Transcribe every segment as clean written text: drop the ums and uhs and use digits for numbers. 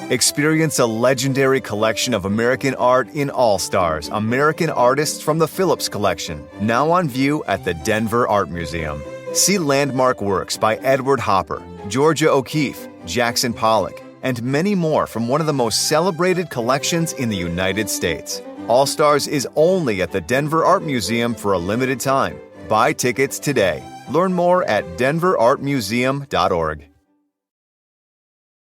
Experience a legendary collection of American art in All Stars, American Artists from the Phillips Collection, now on view at the Denver Art Museum. See landmark works by Edward Hopper, Georgia O'Keeffe, Jackson Pollock, and many more from one of the most celebrated collections in the United States. All Stars is only at the Denver Art Museum for a limited time. Buy tickets today. Learn more at denverartmuseum.org.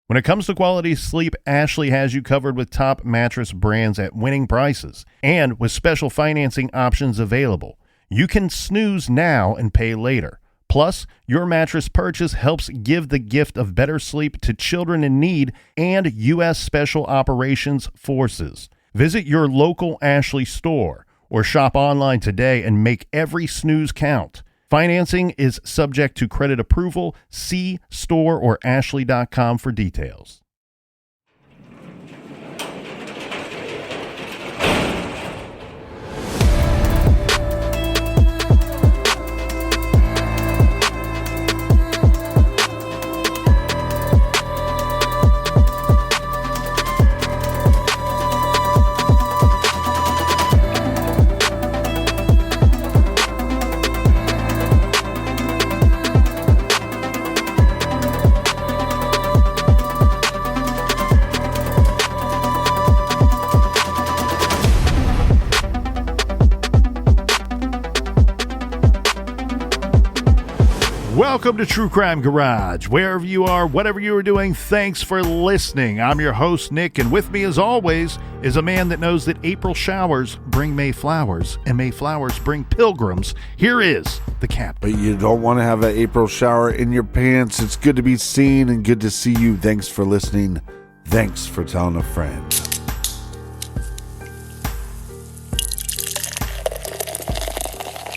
When it comes to quality sleep, Ashley has you covered with top mattress brands at winning prices and with special financing options available. You can snooze now and pay later. Plus, your mattress purchase helps give the gift of better sleep to children in need and U.S. Special Operations Forces. Visit your local Ashley store or shop online today and make every snooze count. Financing is subject to credit approval. See store or ashley.com for details. Welcome to True Crime Garage. Wherever you are, whatever you are doing, thanks for listening. I'm your host, Nick, and with me, as always, is a man that knows that April showers bring May flowers, and May flowers bring pilgrims. Here is the Captain. But you don't want to have an April shower in your pants. It's good to be seen and good to see you. Thanks for listening. Thanks for telling a friend.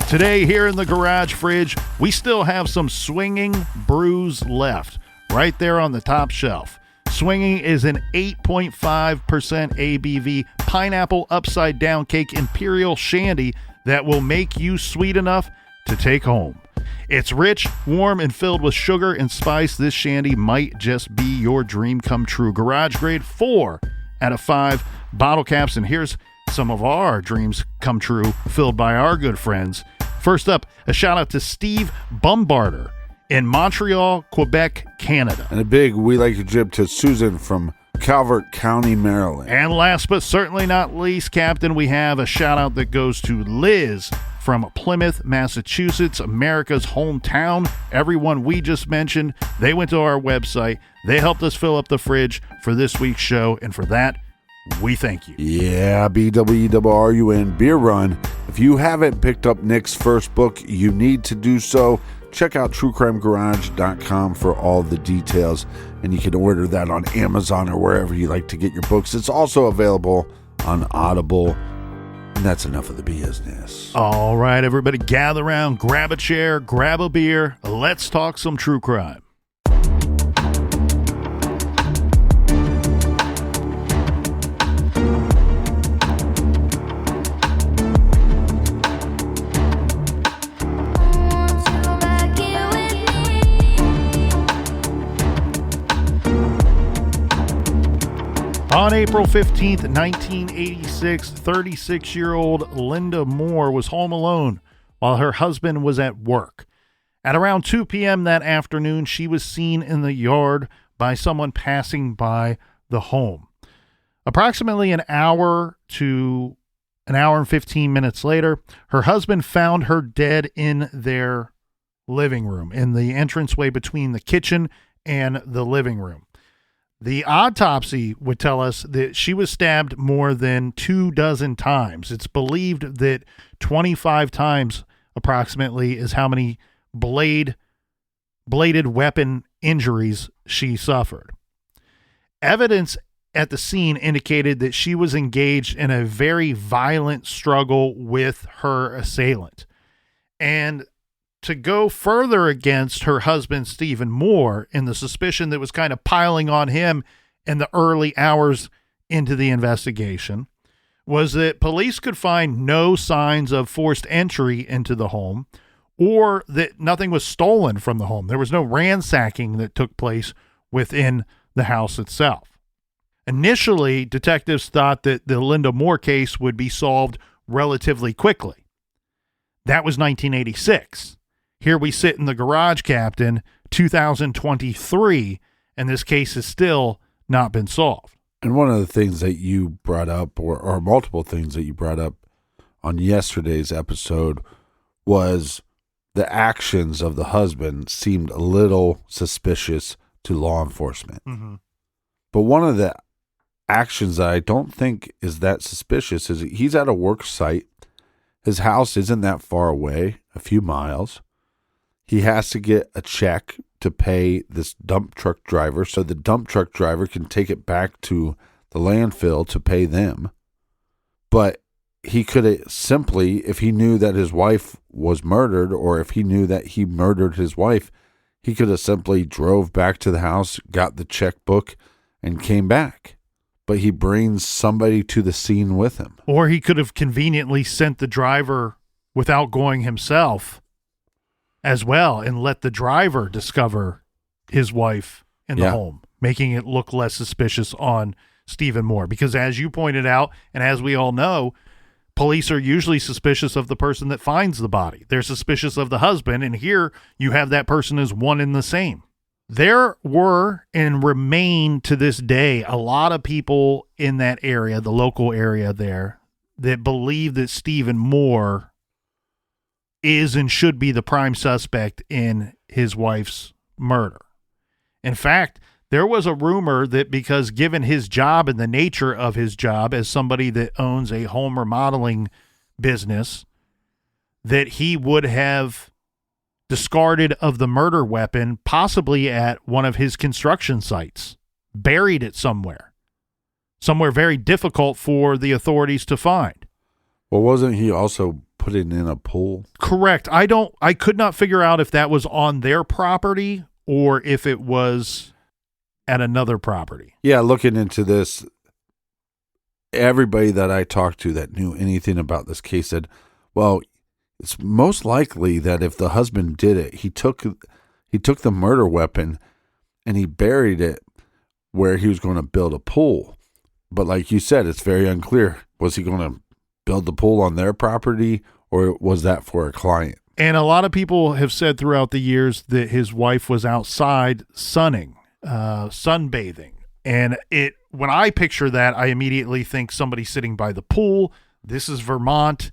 Today, here in the garage fridge, we still have some Swingin brews left, right there on the top shelf. Swingin is an 8.5% ABV pineapple upside down cake imperial shandy that will make you sweet enough to take home. It's rich, warm, and filled with sugar and spice. This shandy might just be your dream come true. Garage grade 4 out of 5 bottle caps, and here's some of our dreams come true filled by our good friends. First up, a shout out to Steve Bumbarder in Montreal, Quebec, Canada. And a big we like a jib to Susan from Calvert County, Maryland. And last but certainly not least, Captain, we have a shout out that goes to Liz from Plymouth, Massachusetts, America's hometown. Everyone we just mentioned, they went to our website. They helped us fill up the fridge for this week's show, and for that, we thank you. Yeah, BWRUN Beer Run. If you haven't picked up Nick's first book, you need to do so. Check out truecrimegarage.com for all the details, and you can order that on Amazon or wherever you like to get your books. It's also available on Audible. And that's enough of the business. All right, everybody, gather around, grab a chair, grab a beer. Let's talk some true crime. On April 15th, 1986, 36-year-old Lynda Moore was home alone while her husband was at work. At around 2 p.m. that afternoon, she was seen in the yard by someone passing by the home. Approximately an hour and 15 minutes later, her husband found her dead in their living room, in the entranceway between the kitchen and the living room. The autopsy would tell us that she was stabbed more than 24 times. It's believed that 25 times approximately is how many bladed weapon injuries she suffered. Evidence at the scene indicated that she was engaged in a very violent struggle with her assailant. And to go further against her husband, Stephen Moore, in the suspicion that was kind of piling on him in the early hours into the investigation, was that police could find no signs of forced entry into the home or that nothing was stolen from the home. There was no ransacking that took place within the house itself. Initially, detectives thought that the Lynda Moore case would be solved relatively quickly. That was 1986. Here we sit in the garage, Captain, 2023, and this case has still not been solved. And one of the things that you brought up, or multiple things that you brought up on yesterday's episode, was the actions of the husband seemed a little suspicious to law enforcement. Mm-hmm. But one of the actions that I don't think is that suspicious is he's at a work site. His house isn't that far away, a few miles. He has to get a check to pay this dump truck driver so the dump truck driver can take it back to the landfill to pay them. But he could have simply, if he knew that his wife was murdered, or if he knew that he murdered his wife, he could have simply drove back to the house, got the checkbook, and came back. But he brings somebody to the scene with him. Or he could have conveniently sent the driver without going himself as well and let the driver discover his wife in the home, making it look less suspicious on Stephen Moore. Because as you pointed out, and as we all know, police are usually suspicious of the person that finds the body. They're suspicious of the husband, and here you have that person as one and the same. There were and remain to this day a lot of people in that area, the local area there, that believe that Stephen Moore is and should be the prime suspect in his wife's murder. In fact, there was a rumor that because given his job and the nature of his job as somebody that owns a home remodeling business, that he would have discarded of the murder weapon, possibly at one of his construction sites, buried it somewhere very difficult for the authorities to find. Well, wasn't he also put it in a pool? Correct. I could not figure out if that was on their property or if it was at another property. Yeah, looking into this, everybody that I talked to that knew anything about this case said, well, it's most likely that if the husband did it, he took the murder weapon and he buried it where he was going to build a pool. But like you said, it's very unclear. Was he going to build the pool on their property, or was that for a client? And a lot of people have said throughout the years that his wife was outside sunbathing. And when I picture that, I immediately think somebody sitting by the pool. This is Vermont,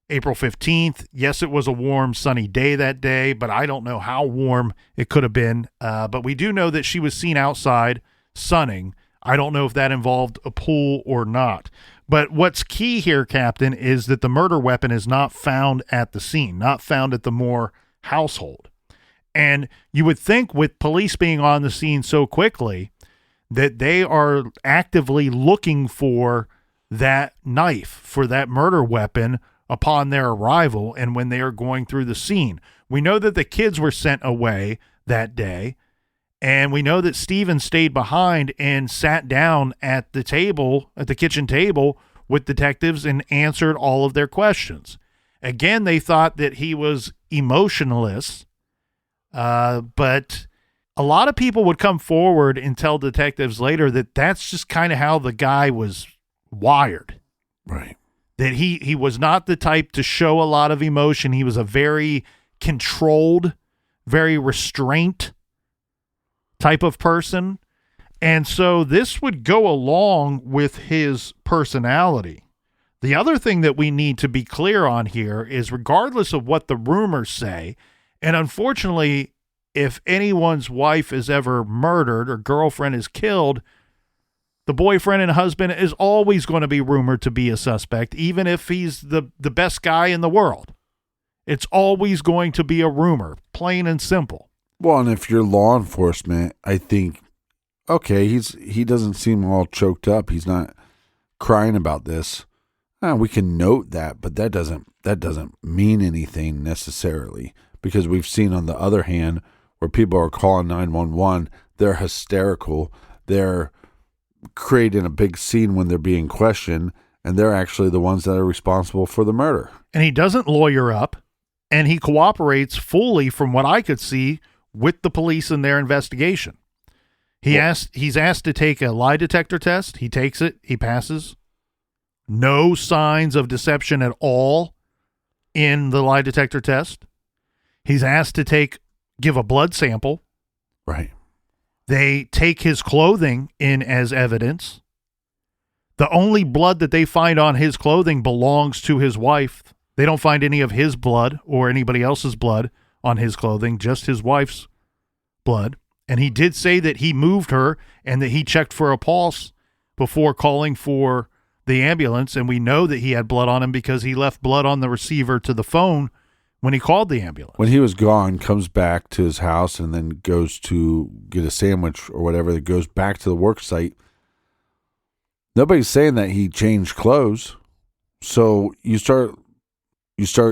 April 15th. Yes, it was a warm, sunny day that day, but I don't know how warm it could have been. But we do know that she was seen outside sunning. I don't know if that involved a pool or not. But what's key here, Captain, is that the murder weapon is not found at the scene, not found at the Moore household. And you would think with police being on the scene so quickly that they are actively looking for that knife, for that murder weapon upon their arrival and when they are going through the scene. We know that the kids were sent away that day, and we know that Stephen stayed behind and sat down at the table, at the kitchen table with detectives and answered all of their questions. Again, they thought that he was emotionless, but a lot of people would come forward and tell detectives later that that's just kind of how the guy was wired. Right. That he was not the type to show a lot of emotion. He was a very controlled, very restrained type of person. And so this would go along with his personality. The other thing that we need to be clear on here is regardless of what the rumors say, and unfortunately, if anyone's wife is ever murdered or girlfriend is killed, the boyfriend and husband is always going to be rumored to be a suspect, even if he's the best guy in the world. It's always going to be a rumor, plain and simple. Well, and if you're law enforcement, I think, okay, he doesn't seem all choked up. He's not crying about this. We can note that, but that doesn't mean anything necessarily, because we've seen on the other hand where people are calling 911, they're hysterical, they're creating a big scene when they're being questioned, and they're actually the ones that are responsible for the murder. And he doesn't lawyer up, and he cooperates fully, from what I could see, with the police in their investigation. He's asked to take a lie detector test. He takes it. He passes. No signs of deception at all in the lie detector test. He's asked to give a blood sample. Right. They take his clothing in as evidence. The only blood that they find on his clothing belongs to his wife. They don't find any of his blood or anybody else's blood on his clothing, just his wife's blood. And he did say that he moved her and that he checked for a pulse before calling for the ambulance. And we know that he had blood on him because he left blood on the receiver to the phone when he called the ambulance. When he was gone, comes back to his house and then goes to get a sandwich or whatever, that goes back to the work site. Nobody's saying that he changed clothes. So you start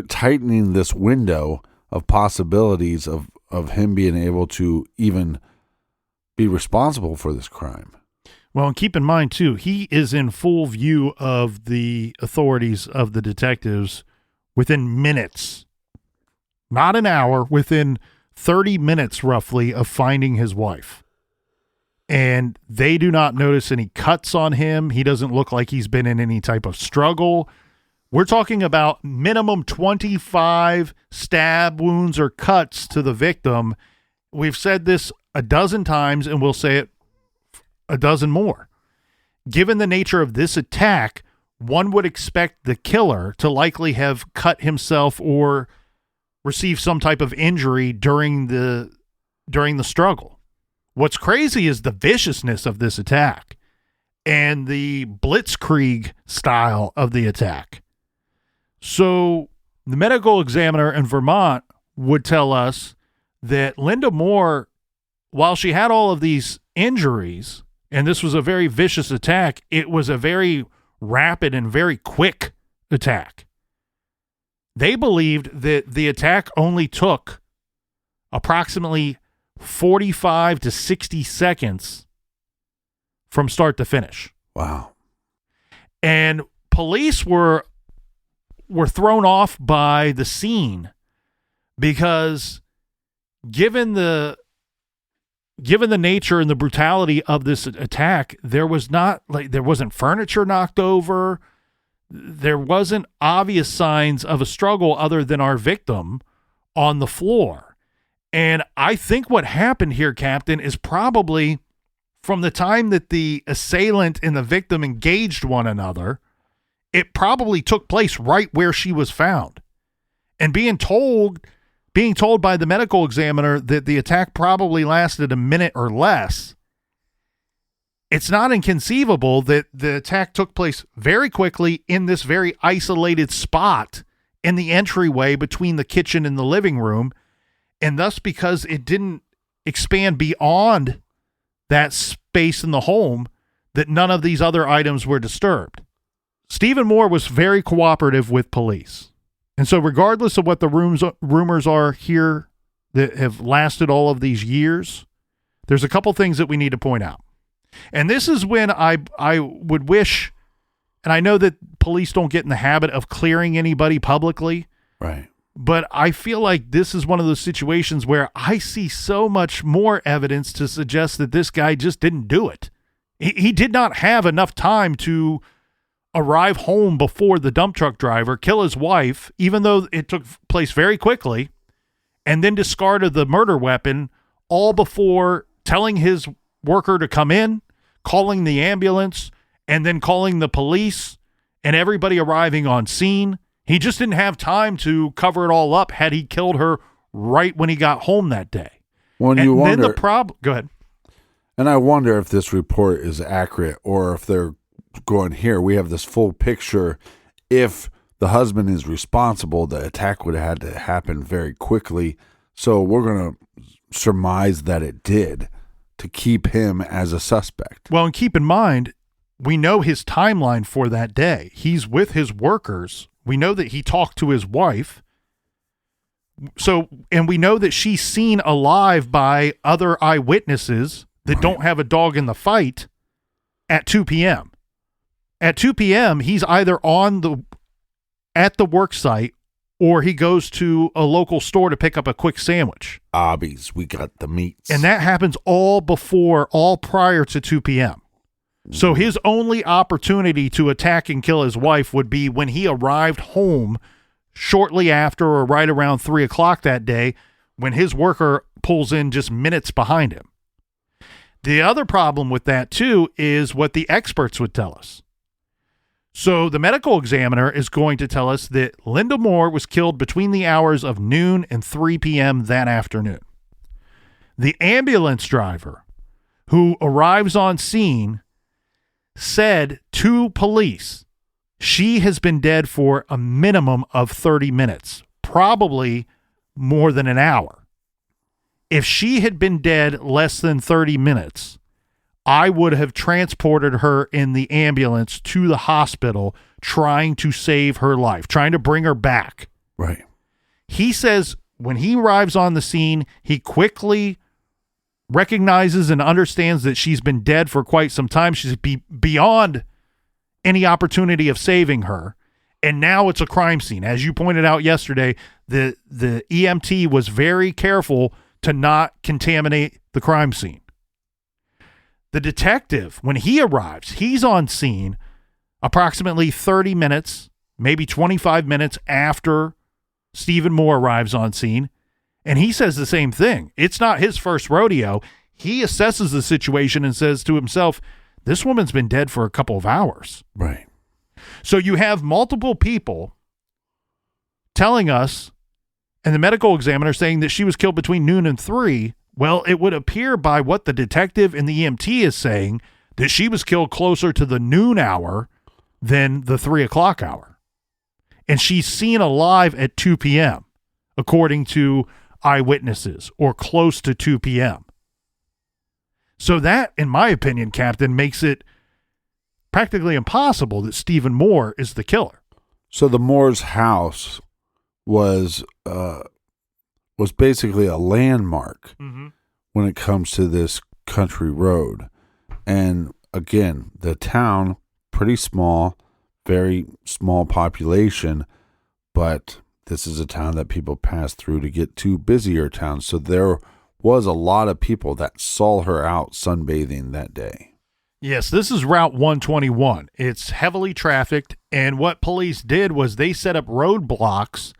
tightening this window of possibilities of him being able to even be responsible for this crime. Well, and keep in mind, too, he is in full view of the authorities, of the detectives, within minutes. Not an hour, within 30 minutes, roughly, of finding his wife. And they do not notice any cuts on him. He doesn't look like he's been in any type of struggle. We're talking about minimum 25 stab wounds or cuts to the victim. We've said this a dozen times, and we'll say it a dozen more. Given the nature of this attack, one would expect the killer to likely have cut himself or received some type of injury during the struggle. What's crazy is the viciousness of this attack and the blitzkrieg style of the attack. So the medical examiner in Vermont would tell us that Lynda Moore, while she had all of these injuries, and this was a very vicious attack, it was a very rapid and very quick attack. They believed that the attack only took approximately 45 to 60 seconds from start to finish. Wow. And police were thrown off by the scene because given the nature and the brutality of this attack, there wasn't furniture knocked over. There wasn't obvious signs of a struggle other than our victim on the floor. And I think what happened here, Captain, is probably from the time that the assailant and the victim engaged one another, it probably took place right where she was found. And being told by the medical examiner that the attack probably lasted a minute or less, it's not inconceivable that the attack took place very quickly in this very isolated spot in the entryway between the kitchen and the living room, and thus because it didn't expand beyond that space in the home, that none of these other items were disturbed. Stephen Moore was very cooperative with police. And so regardless of what the rumors are here that have lasted all of these years, there's a couple things that we need to point out. And this is when I would wish, and I know that police don't get in the habit of clearing anybody publicly. Right. But I feel like this is one of those situations where I see so much more evidence to suggest that this guy just didn't do it. He did not have enough time to arrive home before the dump truck driver, kill his wife, even though it took place very quickly, and then discarded the murder weapon all before telling his worker to come in, calling the ambulance, and then calling the police and everybody arriving on scene. He just didn't have time to cover it all up had he killed her right when he got home that day. Go ahead. And I wonder if this report is accurate or if they're going, here, we have this full picture. If the husband is responsible, the attack would have had to happen very quickly. So we're going to surmise that it did to keep him as a suspect. Well, and keep in mind, we know his timeline for that day. He's with his workers. We know that he talked to his wife. So, and we know that she's seen alive by other eyewitnesses that don't have a dog in the fight at 2 p.m. At 2 p.m., he's either at the work site or he goes to a local store to pick up a quick sandwich. Obbies, we got the meats. And that happens all prior to 2 p.m. So his only opportunity to attack and kill his wife would be when he arrived home shortly after or right around 3 o'clock that day, when his worker pulls in just minutes behind him. The other problem with that, too, is what the experts would tell us. So the medical examiner is going to tell us that Lynda Moore was killed between the hours of noon and 3 p.m. that afternoon. The ambulance driver who arrives on scene said to police she has been dead for a minimum of 30 minutes, probably more than an hour. If she had been dead less than 30 minutes, I would have transported her in the ambulance to the hospital, trying to save her life, trying to bring her back. Right. He says when he arrives on the scene, he quickly recognizes and understands that she's been dead for quite some time. She's beyond any opportunity of saving her. And now it's a crime scene. As you pointed out yesterday, the EMT was very careful to not contaminate the crime scene. The detective, when he arrives, he's on scene approximately 30 minutes, maybe 25 minutes after Stephen Moore arrives on scene, and he says the same thing. It's not his first rodeo. He assesses the situation and says to himself, this woman's been dead for a couple of hours. Right. So you have multiple people telling us, and the medical examiner saying that she was killed between noon and 3. Well, it would appear by what the detective and the EMT is saying that she was killed closer to the noon hour than the 3 o'clock hour. And she's seen alive at 2 p.m., according to eyewitnesses, or close to 2 p.m. So that, in my opinion, Captain, makes it practically impossible that Stephen Moore is the killer. So the Moore's house was basically a landmark when it comes to this country road. And again, the town, pretty small, very small population, but this is a town that people pass through to get to busier towns. So there was a lot of people that saw her out sunbathing that day. Yes, this is Route 121. It's heavily trafficked, and what police did was they set up roadblocks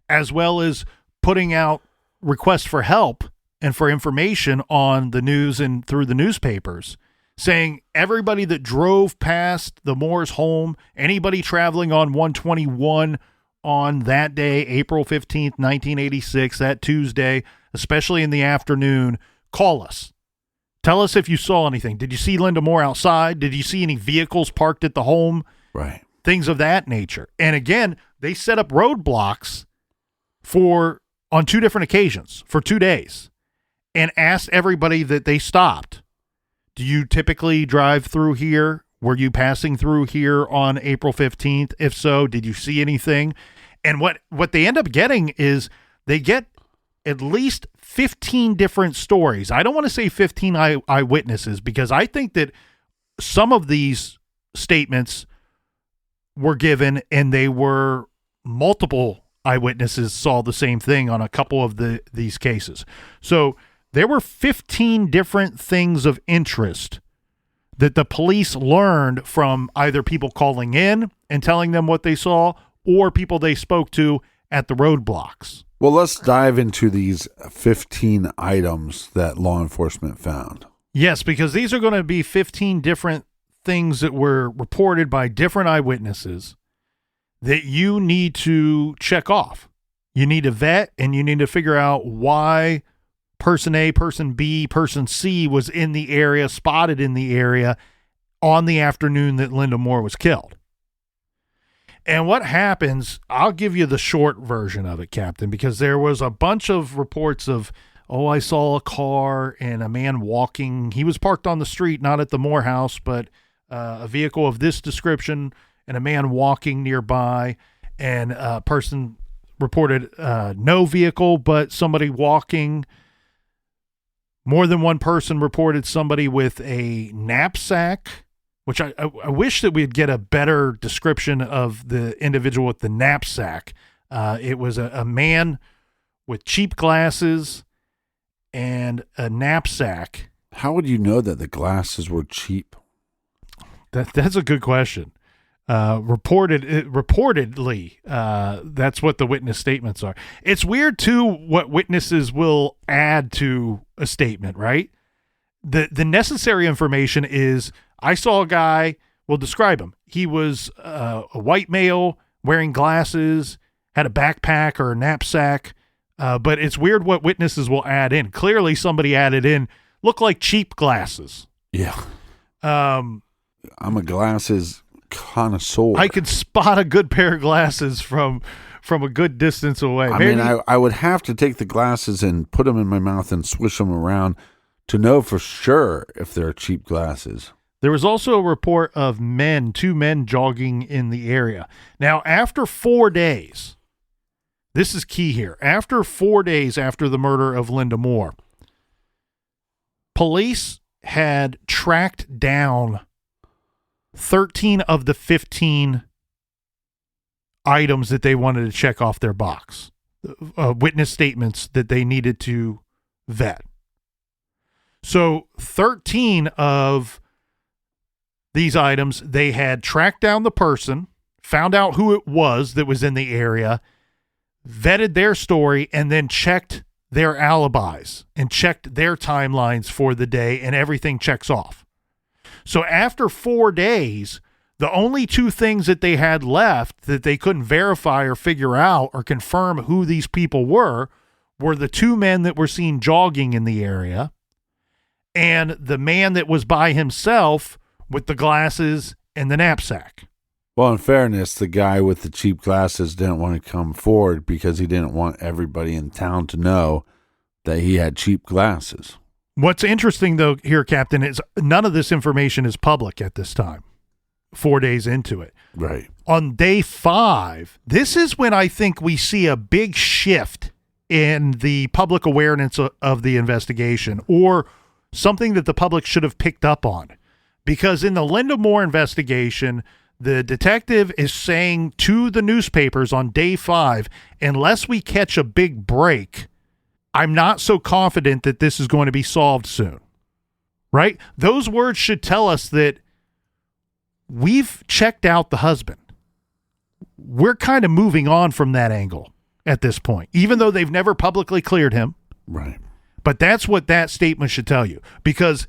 as well as putting out requests for help and for information on the news and through the newspapers, saying everybody that drove past the Moore's home, anybody traveling on 121 on that day, April 15th, 1986, that Tuesday, especially in the afternoon, call us. Tell us if you saw anything. Did you see Lynda Moore outside? Did you see any vehicles parked at the home? Right. Things of that nature. And again, they set up roadblocks on 2 different occasions for 2 days and asked everybody that they stopped, do you typically drive through here? Were you passing through here on April 15th? If so, did you see anything? And what they end up getting is they get at least 15 different stories. I don't want to say 15 eyewitnesses, because I think that some of these statements were given and they were multiple eyewitnesses saw the same thing on a couple of these cases. So there were 15 different things of interest that the police learned from either people calling in and telling them what they saw or people they spoke to at the roadblocks. Well, let's dive into these 15 items that law enforcement found. Yes, because these are going to be 15 different things that were reported by different eyewitnesses that you need to check off. You need to vet, and you need to figure out why person A, person B, person C was in the area, spotted in the area on the afternoon that Lynda Moore was killed. And what happens, I'll give you the short version of it, Captain, because there was a bunch of reports of, I saw a car and a man walking. He was parked on the street, not at the Moore house, but a vehicle of this description and a man walking nearby, and a person reported no vehicle, but somebody walking. More than one person reported somebody with a knapsack, which I wish that we'd get a better description of the individual with the knapsack. It was a man with cheap glasses and a knapsack. How would you know that the glasses were cheap? That's a good question. Reportedly, that's what the witness statements are. It's weird too what witnesses will add to a statement, right? The necessary information is, I saw a guy. We'll describe him. He was a white male wearing glasses, had a backpack or a knapsack. But it's weird what witnesses will add in. Clearly, somebody added in, look like cheap glasses. Yeah. I'm a glasses connoisseur. I could spot a good pair of glasses from a good distance away. I would have to take the glasses and put them in my mouth and swish them around to know for sure if they're cheap glasses. There was also a report of two men jogging in the area. Now, after 4 days, this is key here. After 4 days after the murder of Lynda Moore, police had tracked down 13 of the 15 items that they wanted to check off their box, witness statements that they needed to vet. So 13 of these items, they had tracked down the person, found out who it was that was in the area, vetted their story, and then checked their alibis and checked their timelines for the day, and everything checks off. So after 4 days, the only two things that they had left that they couldn't verify or figure out or confirm who these people were the two men that were seen jogging in the area and the man that was by himself with the glasses and the knapsack. Well, in fairness, the guy with the cheap glasses didn't want to come forward because he didn't want everybody in town to know that he had cheap glasses. What's interesting, though, here, Captain, is none of this information is public at this time, 4 days into it. Right. On day 5, this is when I think we see a big shift in the public awareness of the investigation, or something that the public should have picked up on. Because in the Lynda Moore investigation, the detective is saying to the newspapers on day 5, unless we catch a big break, I'm not so confident that this is going to be solved soon. Right? Those words should tell us that we've checked out the husband. We're kind of moving on from that angle at this point, even though they've never publicly cleared him. Right. But that's what that statement should tell you, because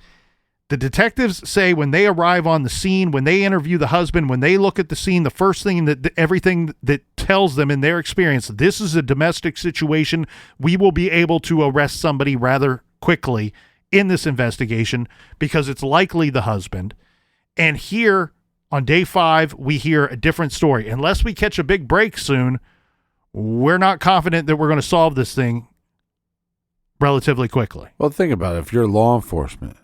the detectives say when they arrive on the scene, when they interview the husband, when they look at the scene, the first thing everything that tells them in their experience, this is a domestic situation. We will be able to arrest somebody rather quickly in this investigation because it's likely the husband. And here on day 5, we hear a different story. Unless we catch a big break soon, we're not confident that we're going to solve this thing relatively quickly. Well, think about it. If you're law enforcement,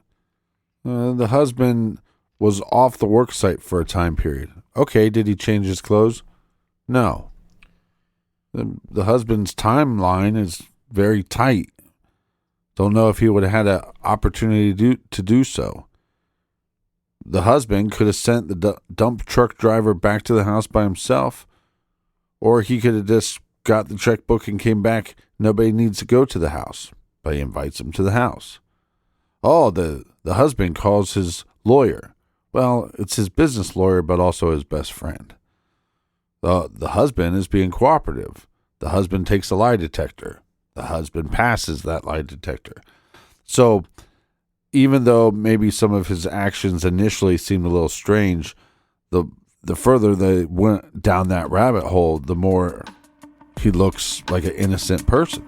the husband was off the work site for a time period. Okay, did he change his clothes? No. The husband's timeline is very tight. Don't know if he would have had an opportunity to do so. The husband could have sent the dump truck driver back to the house by himself, or he could have just got the checkbook and came back. Nobody needs to go to the house, but he invites him to the house. Oh, the husband calls his lawyer. Well, it's his business lawyer, but also his best friend. The husband is being cooperative. The husband takes a lie detector. The husband passes that lie detector. So even though maybe some of his actions initially seemed a little strange, the further they went down that rabbit hole, the more he looks like an innocent person.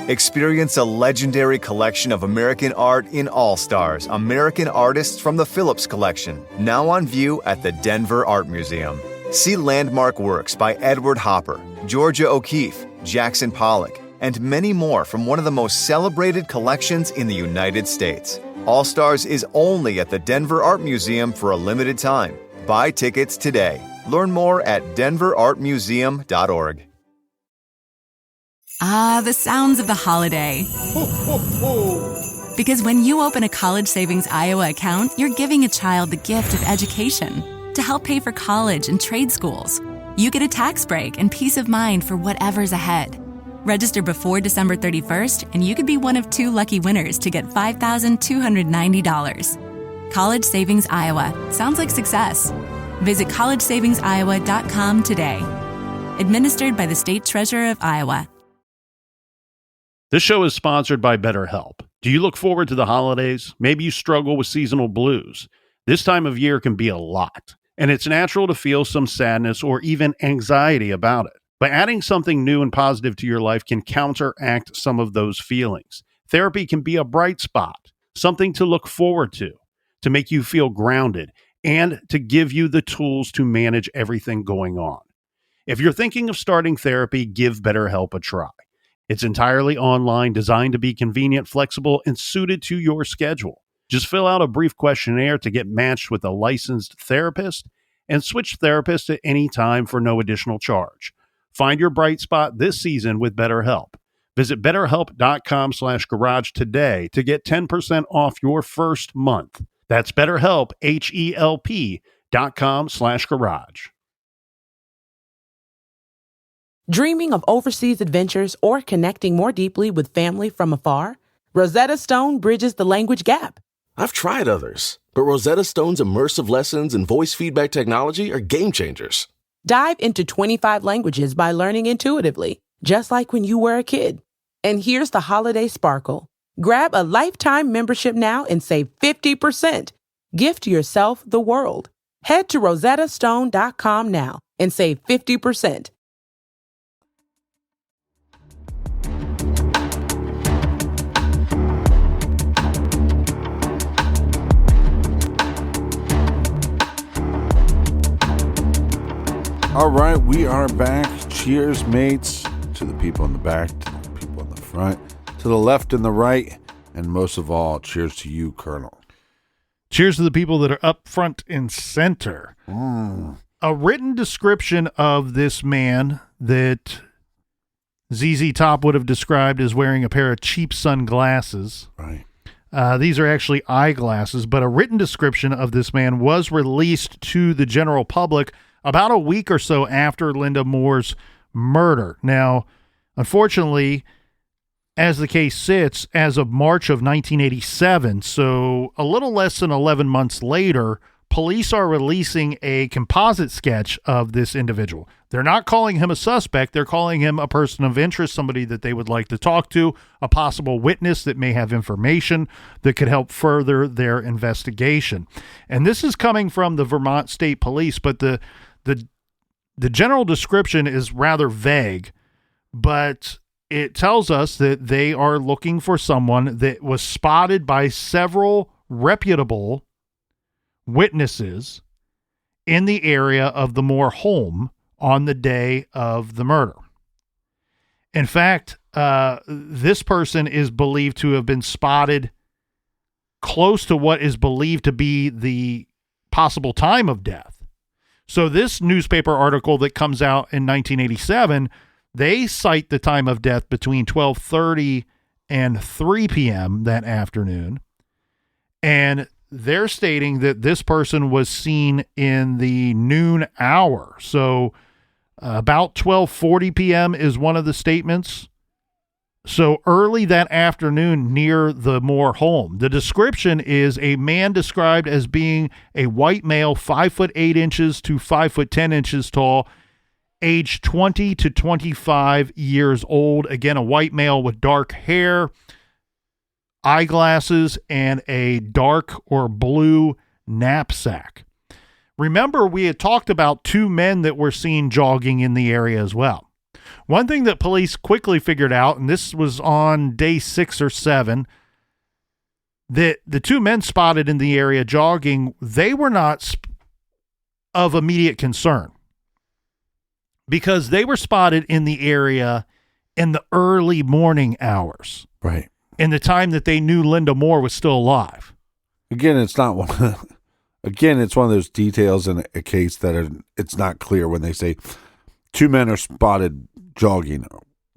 Experience a legendary collection of American art in All Stars, American Artists from the Phillips Collection, now on view at the Denver Art Museum. See landmark works by Edward Hopper, Georgia O'Keeffe, Jackson Pollock, and many more from one of the most celebrated collections in the United States. All Stars is only at the Denver Art Museum for a limited time. Buy tickets today. Learn more at denverartmuseum.org. Ah, the sounds of the holiday. Because when you open a College Savings Iowa account, you're giving a child the gift of education to help pay for college and trade schools. You get a tax break and peace of mind for whatever's ahead. Register before December 31st, and you could be one of 2 lucky winners to get $5,290. College Savings Iowa. Sounds like success. Visit collegesavingsiowa.com today. Administered by the State Treasurer of Iowa. This show is sponsored by BetterHelp. Do you look forward to the holidays? Maybe you struggle with seasonal blues. This time of year can be a lot, and it's natural to feel some sadness or even anxiety about it. But adding something new and positive to your life can counteract some of those feelings. Therapy can be a bright spot, something to look forward to make you feel grounded, and to give you the tools to manage everything going on. If you're thinking of starting therapy, give BetterHelp a try. It's entirely online, designed to be convenient, flexible, and suited to your schedule. Just fill out a brief questionnaire to get matched with a licensed therapist and switch therapists at any time for no additional charge. Find your bright spot this season with BetterHelp. Visit BetterHelp.com/garage today to get 10% off your first month. That's BetterHelp, HELP.com/garage. Dreaming of overseas adventures or connecting more deeply with family from afar? Rosetta Stone bridges the language gap. I've tried others, but Rosetta Stone's immersive lessons and voice feedback technology are game changers. Dive into 25 languages by learning intuitively, just like when you were a kid. And here's the holiday sparkle. Grab a lifetime membership now and save 50%. Gift yourself the world. Head to rosettastone.com now and save 50%. All right, we are back. Cheers, mates, to the people in the back, to the people in the front, to the left and the right, and most of all, cheers to you, Colonel. Cheers to the people that are up front and center. A written description of this man that ZZ Top would have described as wearing a pair of cheap sunglasses. Right. These are actually eyeglasses, but a written description of this man was released to the general public about a week or so after Lynda Moore's murder. Now, unfortunately, as the case sits, as of March of 1987, so a little less than 11 months later, police are releasing a composite sketch of this individual. They're not calling him a suspect. They're calling him a person of interest, somebody that they would like to talk to, a possible witness that may have information that could help further their investigation. And this is coming from the Vermont State Police, but the general description is rather vague, but it tells us that they are looking for someone that was spotted by several reputable witnesses in the area of the Moore home on the day of the murder. In fact, this person is believed to have been spotted close to what is believed to be the possible time of death. So this newspaper article that comes out in 1987, they cite the time of death between 12:30 and 3 p.m. that afternoon. And they're stating that this person was seen in the noon hour. So about 12:40 p.m. is one of the statements. So early that afternoon near the Moore home. The description is a man described as being a white male, 5'8" to 5'10" tall, age 20 to 25 years old. Again, a white male with dark hair, eyeglasses, and a dark or blue knapsack. Remember, we had talked about 2 men that were seen jogging in the area as well. One thing that police quickly figured out, and this was on day 6 or 7, that the 2 men spotted in the area jogging, they were not of immediate concern because they were spotted in the area in the early morning hours. Right. In the time that they knew Lynda Moore was still alive. Again, it's not one. Again, it's one of those details in a case that it's not clear when they say 2 men are spotted jogging.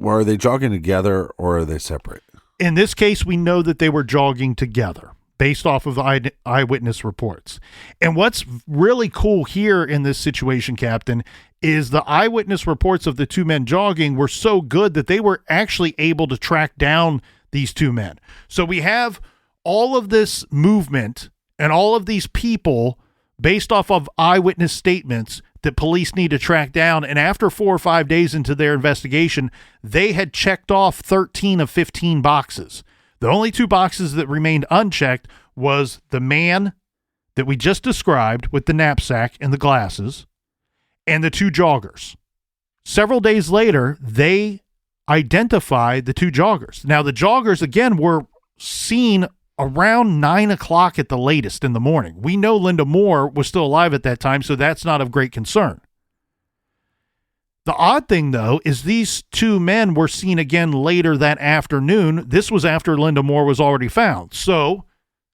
Well, are they jogging together or are they separate? In this case, we know that they were jogging together based off of eyewitness reports. And what's really cool here in this situation, Captain, is the eyewitness reports of the two men jogging were so good that they were actually able to track down these two men. So we have all of this movement and all of these people based off of eyewitness statements that police need to track down. And after 4 or 5 days into their investigation, they had checked off 13 of 15 boxes. The only 2 boxes that remained unchecked was the man that we just described with the knapsack and the glasses and the 2 joggers. Several days later, they identified the 2 joggers. Now, the joggers, again, were seen around 9 o'clock at the latest in the morning. We know Lynda Moore was still alive at that time, so that's not of great concern. The odd thing, though, is these 2 men were seen again later that afternoon. This was after Lynda Moore was already found. So,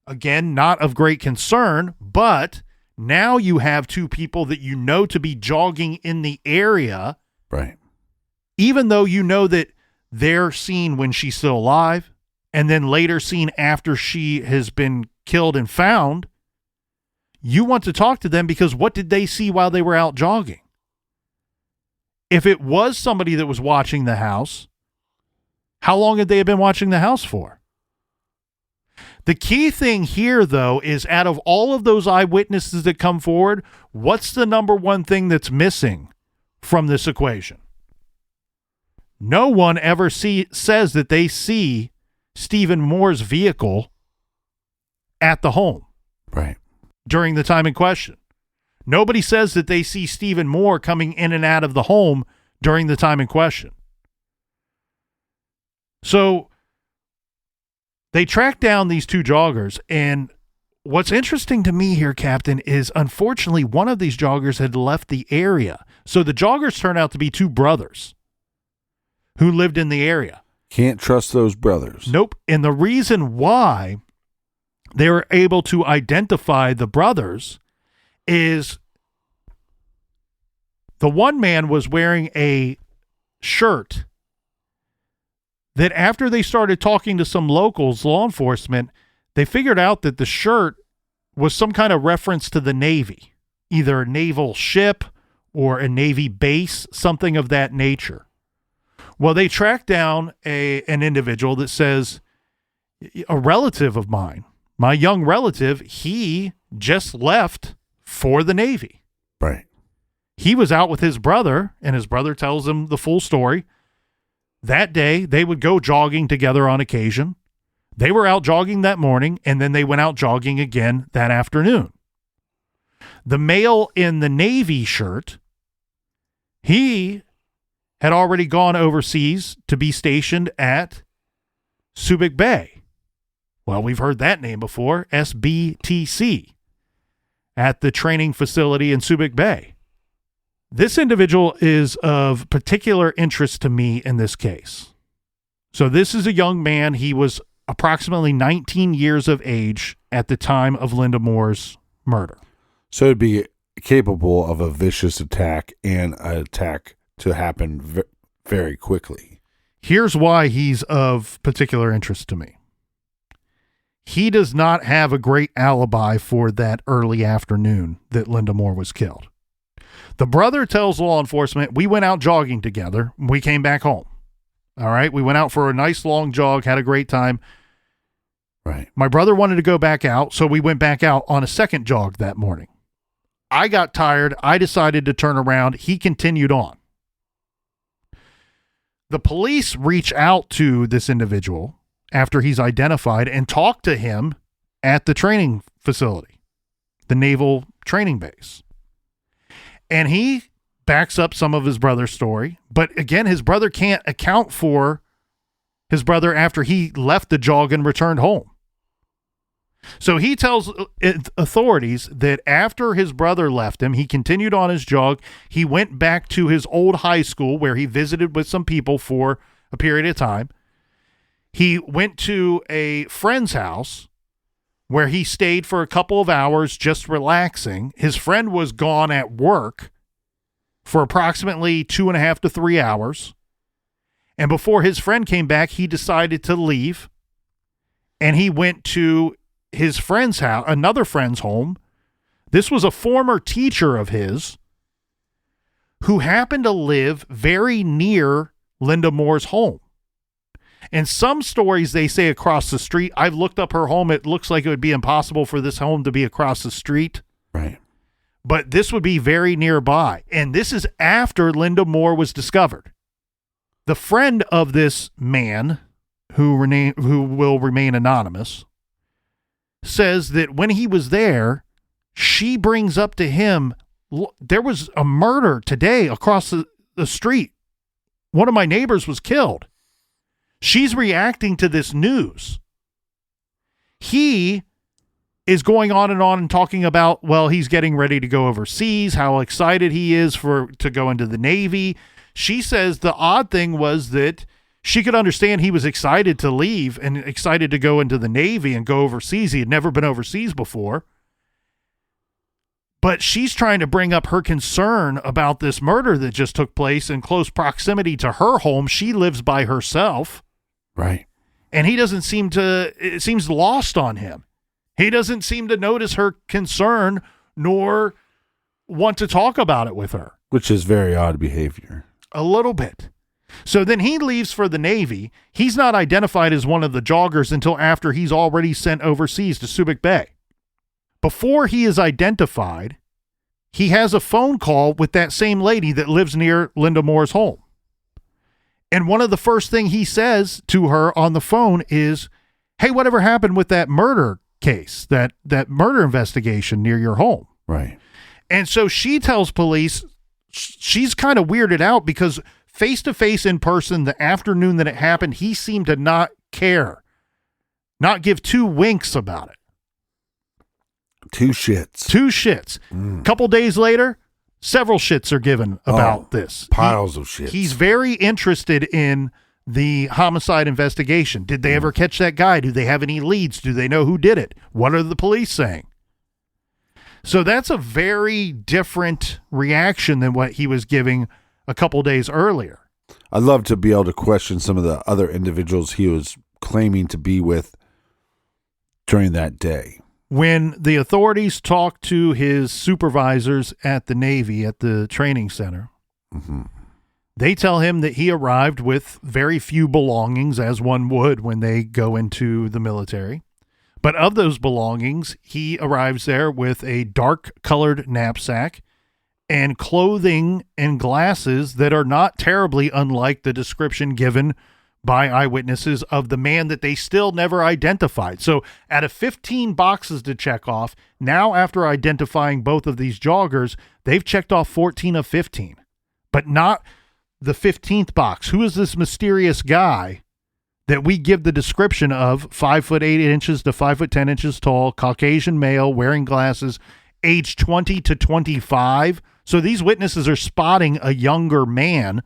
again, not of great concern, but now you have 2 people that you know to be jogging in the area. Right. Even though you know that they're seen when she's still alive, and then later seen after she has been killed and found, you want to talk to them because what did they see while they were out jogging? If it was somebody that was watching the house, how long had they been watching the house for? The key thing here, though, is out of all of those eyewitnesses that come forward, what's the number one thing that's missing from this equation? No one ever says that they see Stephen Moore's vehicle at the home. Right. During the time in question. Nobody says that they see Stephen Moore coming in and out of the home during the time in question. So they track down these 2 joggers, and what's interesting to me here, Captain, is unfortunately one of these joggers had left the area. So the joggers turn out to be 2 brothers who lived in the area. Can't trust those brothers. Nope. And the reason why they were able to identify the brothers is the one man was wearing a shirt that after they started talking to some locals, law enforcement, they figured out that the shirt was some kind of reference to the Navy, either a naval ship or a Navy base, something of that nature. Well, they tracked down an individual that says, a relative of mine, my young relative, he just left for the Navy. Right. He was out with his brother, and his brother tells him the full story. That day, they would go jogging together on occasion. They were out jogging that morning, and then they went out jogging again that afternoon. The male in the Navy shirt, he had already gone overseas to be stationed at Subic Bay. Well, we've heard that name before, SBTC, at the training facility in Subic Bay. This individual is of particular interest to me in this case. So this is a young man. He was approximately 19 years of age at the time of Lynda Moore's murder. So it'd be capable of a vicious attack and an attack to happen very quickly. Here's why he's of particular interest to me. He does not have a great alibi for that early afternoon that Lynda Moore was killed. The brother tells law enforcement, we went out jogging together. We came back home. All right. We went out for a nice long jog, had a great time. Right. My brother wanted to go back out, so we went back out on a second jog that morning. I got tired. I decided to turn around. He continued on. The police reach out to this individual after he's identified and talk to him at the training facility, the naval training base. And he backs up some of his brother's story. But again, his brother can't account for his brother after he left the jog and returned home. So he tells authorities that after his brother left him, he continued on his jog. He went back to his old high school where he visited with some people for a period of time. He went to a friend's house where he stayed for a couple of hours just relaxing. His friend was gone at work for approximately 2.5 to 3 hours. And before his friend came back, he decided to leave. And he went to his friend's house, another friend's home. This was a former teacher of his who happened to live very near Lynda Moore's home. And some stories, they say across the street. I've looked up her home. It looks like it would be impossible for this home to be across the street. Right. But this would be very nearby. And this is after Lynda Moore was discovered. The friend of this man, who will remain anonymous, says that when he was there, she brings up to him, there was a murder today across the street. One of my neighbors was killed. She's reacting to this news. He is going on and talking about, well, he's getting ready to go overseas, how excited he is to go into the Navy. She says the odd thing was that she could understand he was excited to leave and excited to go into the Navy and go overseas. He had never been overseas before. But she's trying to bring up her concern about this murder that just took place in close proximity to her home. She lives by herself. Right. And he doesn't seem to, it seems lost on him. He doesn't seem to notice her concern nor want to talk about it with her. Which is very odd behavior. A little bit. So then he leaves for the Navy. He's not identified as one of the joggers until after he's already sent overseas to Subic Bay. Before he is identified, he has a phone call with that same lady that lives near Lynda Moore's home. And one of the first thing he says to her on the phone is, hey, whatever happened with that murder case, that murder investigation near your home? Right. And so she tells police she's kind of weirded out because face-to-face in person, the afternoon that it happened, he seemed to not care, not give two winks about it. Two shits. A couple days later, several shits are given about this. Piles of shits. He's very interested in the homicide investigation. Did they ever catch that guy? Do they have any leads? Do they know who did it? What are the police saying? So that's a very different reaction than what he was giving a couple days earlier. I'd love to be able to question some of the other individuals he was claiming to be with during that day. When the authorities talked to his supervisors at the Navy, at the training center, they tell him that he arrived with very few belongings, as one would when they go into the military. But of those belongings, he arrives there with a dark-colored knapsack and clothing and glasses that are not terribly unlike the description given by eyewitnesses of the man that they still never identified. So out of 15 boxes to check off, now after identifying both of these joggers, they've checked off 14 of 15, but not the 15th box. Who is this mysterious guy that we give the description of 5'8" to 5'10" tall, Caucasian male, wearing glasses, age 20 to 25. So these witnesses are spotting a younger man.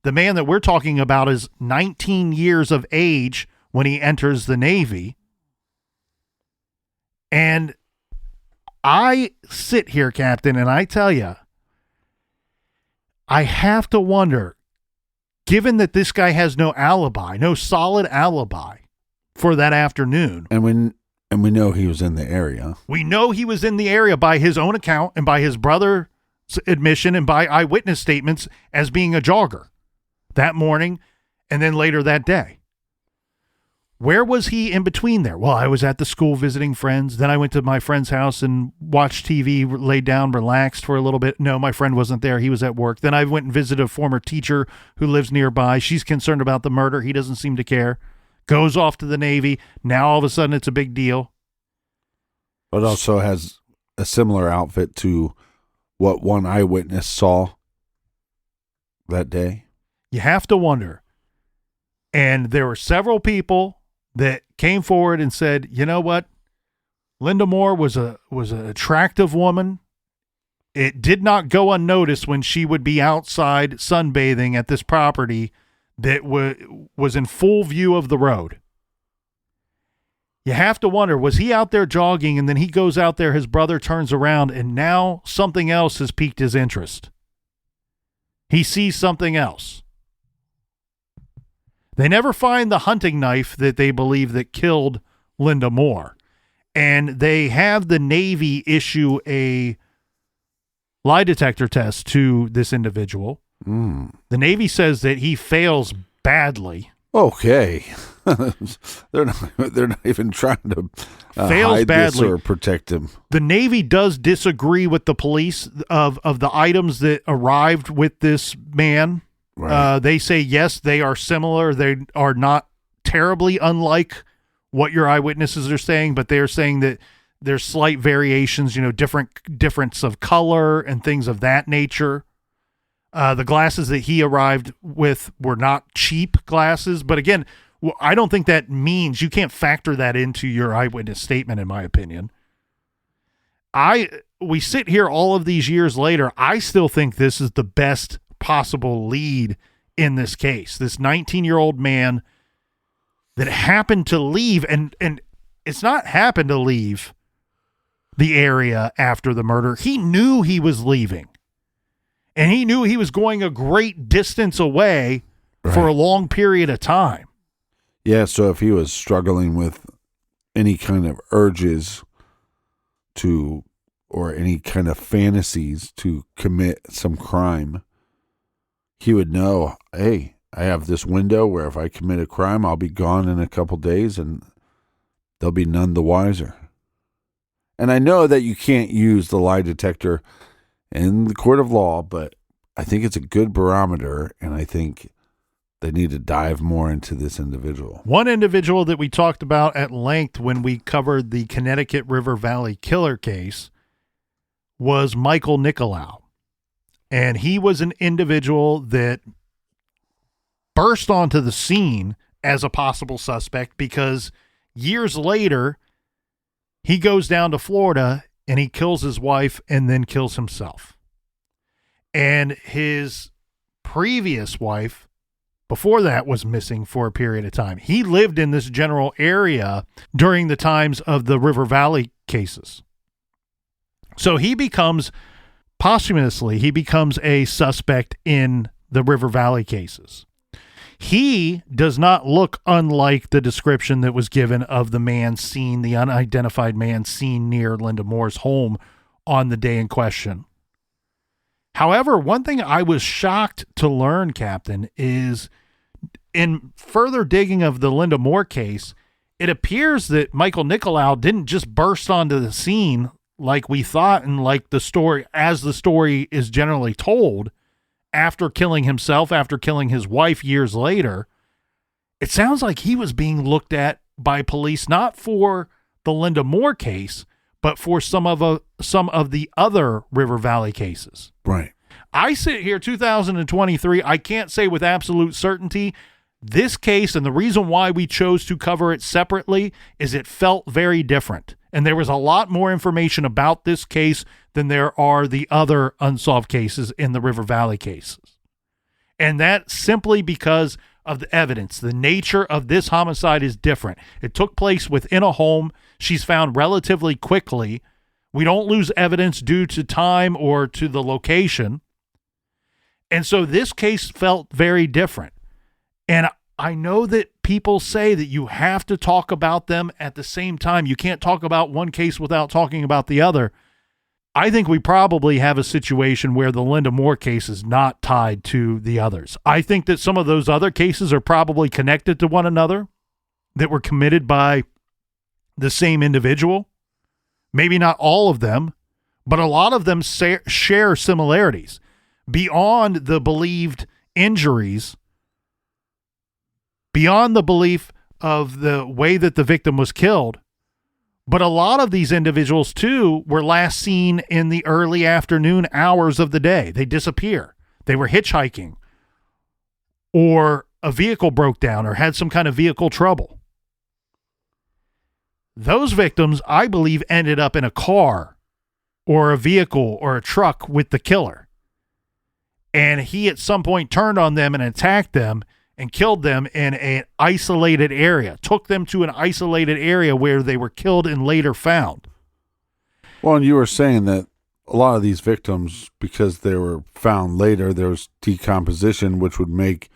The man that we're talking about is 19 years of age when he enters the Navy. And I sit here, Captain, and I tell you, I have to wonder, given that this guy has no alibi, no solid alibi for that afternoon. And we know he was in the area. We know he was in the area by his own account and by his brother's admission and by eyewitness statements as being a jogger that morning and then later that day. Where was he in between there? Well, I was at the school visiting friends. Then I went to my friend's house and watched TV, laid down, relaxed for a little bit. No, my friend wasn't there. He was at work. Then I went and visited a former teacher who lives nearby. She's concerned about the murder. He doesn't seem to care. Goes off to the Navy. Now all of a sudden it's a big deal. But also has a similar outfit to what one eyewitness saw that day. You have to wonder. And there were several people that came forward and said, you know what? Lynda Moore was an attractive woman. It did not go unnoticed when she would be outside sunbathing at this property that was in full view of the road. You have to wonder, was he out there jogging and then he goes out there, his brother turns around, and now something else has piqued his interest. He sees something else. They never find the hunting knife that they believe that killed Lynda Moore. And they have the Navy issue a lie detector test to this individual. The Navy says that he fails badly. Okay. They're not even trying to Fails hide badly. this or protect him. The Navy does disagree with the police of the items that arrived with this man. Right. They say, yes, they are similar. They are not terribly unlike what your eyewitnesses are saying, but they're saying that there's slight variations, difference of color and things of that nature. The glasses that he arrived with were not cheap glasses, but again, I don't think that means you can't factor that into your eyewitness statement, in my opinion. We sit here all of these years later, I still think this is the best possible lead in this case. This 19-year-old man that happened to leave, and it's not happened to leave the area after the murder. He knew he was leaving, and he knew he was going a great distance away for a long period of time. Yeah, so if he was struggling with any kind of urges to, or any kind of fantasies to commit some crime, he would know, hey, I have this window where if I commit a crime, I'll be gone in a couple days and they'll be none the wiser. And I know that you can't use the lie detector in the court of law, but I think it's a good barometer, and I think they need to dive more into this individual. One individual that we talked about at length when we covered the Connecticut River Valley killer case was Michael Nicolau. And he was an individual that burst onto the scene as a possible suspect because years later, he goes down to Florida and he kills his wife and then kills himself. And his previous wife, before that, was missing for a period of time. He lived in this general area during the times of the River Valley cases. So he becomes, posthumously, a suspect in the River Valley cases. He does not look unlike the description that was given of the man seen, the unidentified man seen near Lynda Moore's home on the day in question. However, one thing I was shocked to learn, Captain, is in further digging of the Lynda Moore case, it appears that Michael Nicolau didn't just burst onto the scene like we thought and like the story, as the story is generally told, after killing himself, after killing his wife years later. It sounds like he was being looked at by police, not for the Lynda Moore case, but for some of the other River Valley cases. Right. I sit here 2023, I can't say with absolute certainty this case, and the reason why we chose to cover it separately is it felt very different. And there was a lot more information about this case than there are the other unsolved cases in the River Valley cases. And that simply because of the evidence. The nature of this homicide is different. It took place within a home. She's found relatively quickly. We don't lose evidence due to time or to the location. And so this case felt very different. And I know that people say that you have to talk about them at the same time. You can't talk about one case without talking about the other. I think we probably have a situation where the Lynda Moore case is not tied to the others. I think that some of those other cases are probably connected to one another, that were committed by the same individual. Maybe not all of them, but a lot of them share similarities beyond the believed injuries, beyond the belief of the way that the victim was killed. But a lot of these individuals, too, were last seen in the early afternoon hours of the day. They disappear. They were hitchhiking, or a vehicle broke down or had some kind of vehicle trouble. Those victims, I believe, ended up in a car or a vehicle or a truck with the killer. And he at some point turned on them and attacked them and killed them in an isolated area, took them to an isolated area where they were killed and later found. Well, and you were saying that a lot of these victims, because they were found later, there was decomposition, which would make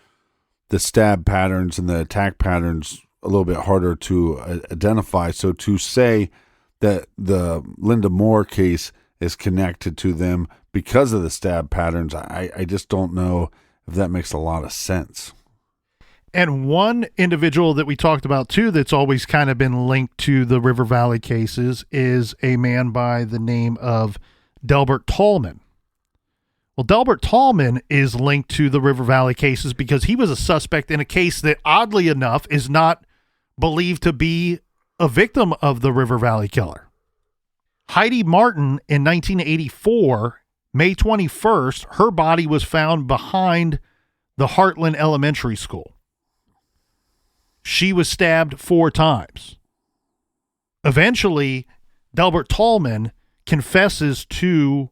the stab patterns and the attack patterns a little bit harder to identify. So to say that the Lynda Moore case is connected to them because of the stab patterns, I just don't know if that makes a lot of sense. And one individual that we talked about too that's always kind of been linked to the River Valley cases is a man by the name of Delbert Tallman. Well, Delbert Tallman is linked to the River Valley cases because he was a suspect in a case that, oddly enough, is not believed to be a victim of the River Valley killer. Heidi Martin in 1984, May 21st, her body was found behind the Heartland Elementary School. She was stabbed 4 times. Eventually, Delbert Tallman confesses to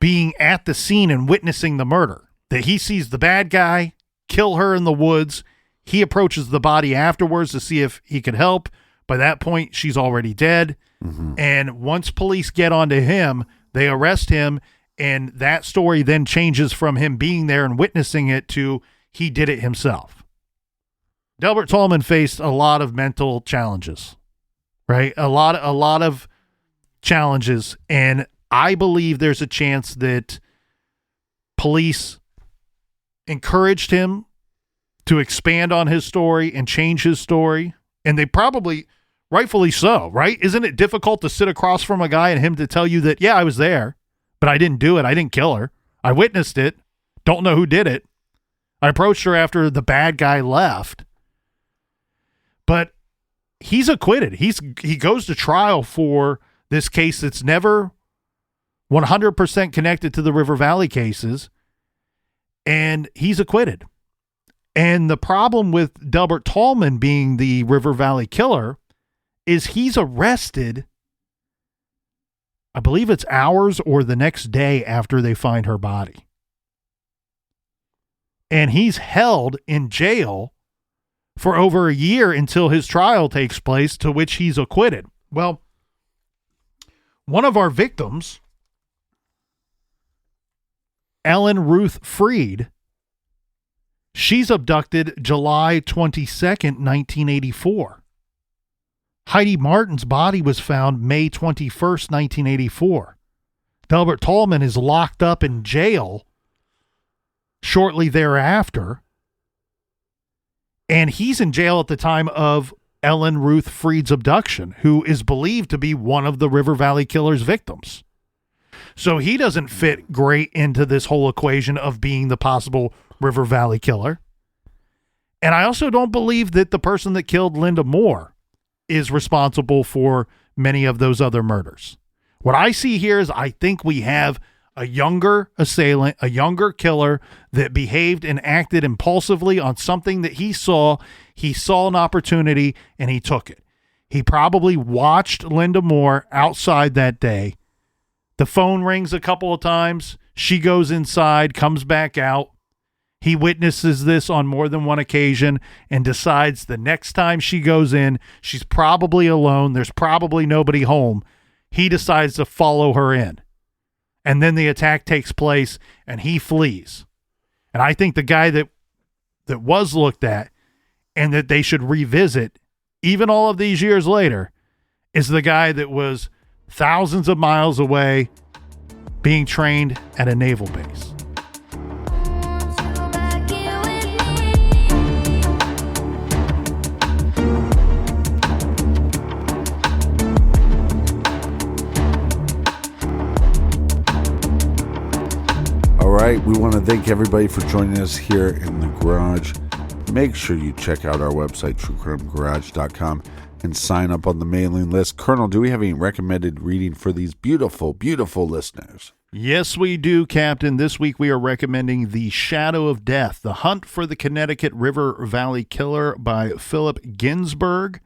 being at the scene and witnessing the murder, that he sees the bad guy kill her in the woods. He approaches the body afterwards to see if he could help. By that point, she's already dead. Mm-hmm. And once police get onto him, they arrest him. And that story then changes from him being there and witnessing it to he did it himself. Delbert Tallman faced a lot of mental challenges, right? A lot of challenges. And I believe there's a chance that police encouraged him to expand on his story and change his story. And they probably, rightfully so, right? Isn't it difficult to sit across from a guy and him to tell you that, yeah, I was there, but I didn't do it. I didn't kill her. I witnessed it. Don't know who did it. I approached her after the bad guy left. But he's acquitted. He goes to trial for this case that's never 100% connected to the River Valley cases, and he's acquitted. And the problem with Delbert Tallman being the River Valley killer is he's arrested, I believe it's hours or the next day after they find her body. And he's held in jail for over a year until his trial takes place, to which he's acquitted. Well, one of our victims, Ellen Ruth Freed, she's abducted July 22nd, 1984. Heidi Martin's body was found May 21st, 1984. Delbert Tallman is locked up in jail shortly thereafter. And he's in jail at the time of Ellen Ruth Freed's abduction, who is believed to be one of the River Valley killer's victims. So he doesn't fit great into this whole equation of being the possible River Valley killer. And I also don't believe that the person that killed Lynda Moore is responsible for many of those other murders. What I see here is I think we have a younger assailant, a younger killer that behaved and acted impulsively on something that he saw. He saw an opportunity and he took it. He probably watched Lynda Moore outside that day. The phone rings a couple of times. She goes inside, comes back out. He witnesses this on more than one occasion and decides the next time she goes in, she's probably alone. There's probably nobody home. He decides to follow her in. And then the attack takes place and he flees. And I think the guy that was looked at and that they should revisit, even all of these years later, is the guy that was thousands of miles away being trained at a naval base. All right, we want to thank everybody for joining us here in the garage. Make sure you check out our website, truecrimegarage.com, and sign up on the mailing list. Colonel, do we have any recommended reading for these beautiful, beautiful listeners? Yes, we do, Captain. This week we are recommending The Shadow of Death, The Hunt for the Connecticut River Valley Killer by Philip Ginsberg.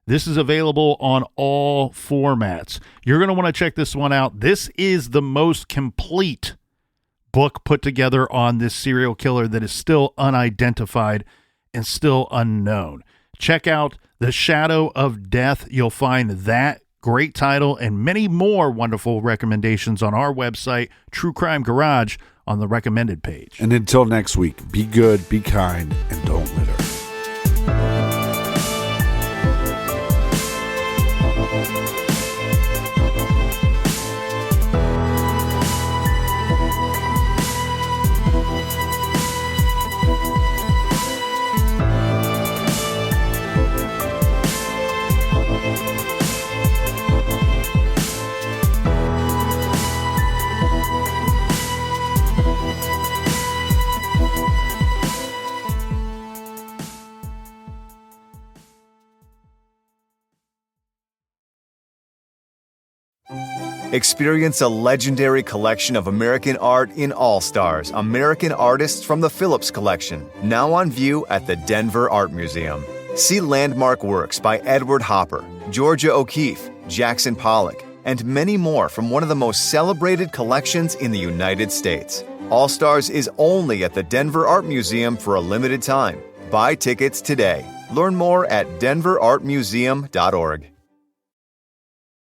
This is available on all formats. You're going to want to check this one out. This is the most complete book put together on this serial killer that is still unidentified and still unknown. Check out The Shadow of Death. You'll find that great title and many more wonderful recommendations on our website, True Crime Garage, on the recommended page. And until next week, be good, be kind, and don't litter. Experience a legendary collection of American art in All Stars, American Artists from the Phillips Collection, now on view at the Denver Art Museum. See landmark works by Edward Hopper, Georgia O'Keeffe, Jackson Pollock, and many more from one of the most celebrated collections in the United States. All Stars is only at the Denver Art Museum for a limited time. Buy tickets today. Learn more at denverartmuseum.org.